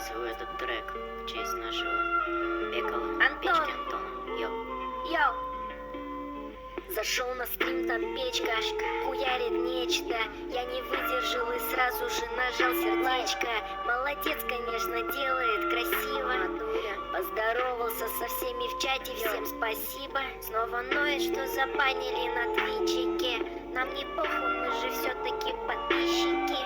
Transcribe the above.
записываю этот трек в честь нашего Пекала, Антон! Печки Антона. Йоу! Зашел на стрим, там печка, хуярит нечто. Я не выдержал и сразу же нажал сердечко. Молодец, конечно, делает красиво. Поздоровался со всеми в чате, всем спасибо. Снова ноет, что забанили на твичике. Нам не похуй, мы же все-таки подписчики.